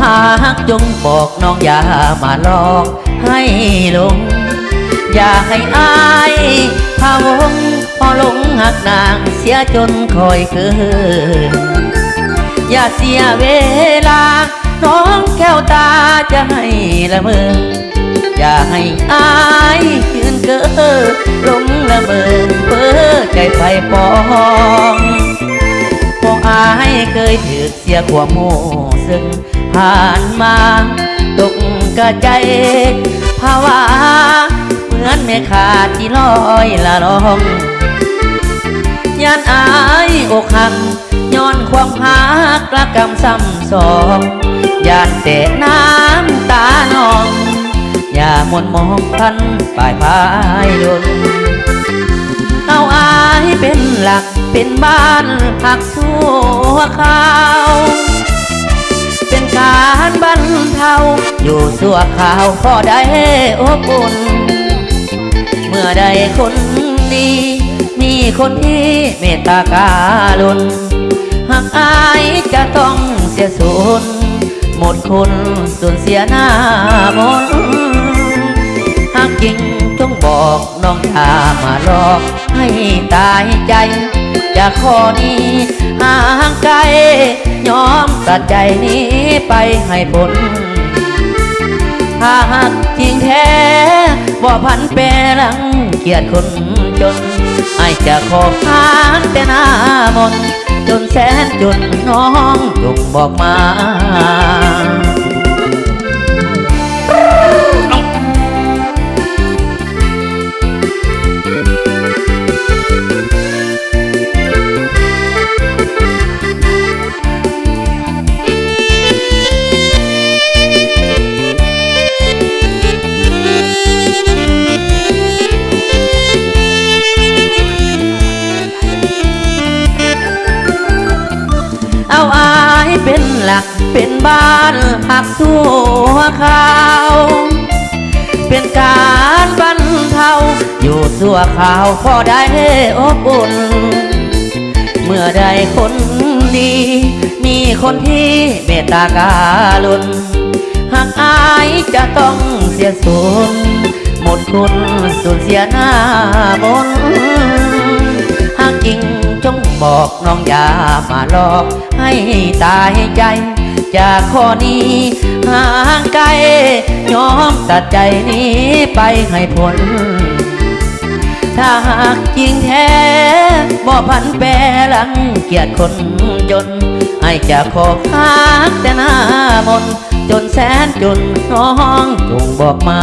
หากจงบอกน้องอย่ามาหลอกให้หลงอย่าให้อายพะวงพอหลงหักนางเสียจนคอยเกินอย่าเสียเวลาน้องแก้วตาจะให้ละเมออย่าให้อายยืนเก้อหลงละเมอเพ้อใจไฟปองพออายเคยถือเสียความโม่ซึ่งผ่านมาตกกระใจภาวะเหมือนแม่ขาดที่ลอยละลองย่านอายอกหักย้อนความหักละกำซ้ำสองย่านแต่น้ำตานองอย่ามนมองพันปลายพายยนเอาอายเป็นหลักเป็นบ้านหักสัวข้าวเป็นการบรรเทาอยู่สัวข้าวพอได้อบอุ่นเมื่อใดคนดีมีคนที่เมตตาการุณหากอายจะต้องเสียสูญหมดคุณสูญเสียหน้ามนหากจริงจงบอกน้องอย่ามาหลอกให้ตายใจจะขอนี้ห่างไกลยอมตัดใจนี้ไปให้พ้นหากจริงแท้บ่พันแปรลังเกียดคนจนไอจะขอหางแต่หน้ามนจนแสนจนน้องจงบอกมาเอาอายเป็นหลักเป็นบ้านหักสัวข้าวเป็นการบรรเทาอยู่สัวข้าวพอได้อบอุ่นเมื่อใดคนดีมีคนที่เมตตาการุณหากอายจะต้องเสียสูญหมดคุณสูญเสียหน้าบนหากจริงจงบอกน้องอย่ามาหลอกให้ตายใจจากข้อนี้ห่างไกลยอมตัดใจนี้ไปให้พ้นถ้าหากจริงแท้บ่พันแปรลังเกียดคนจนให้จะขอพักแต่หน้ามนจนแสนจนน้องจงบอกมา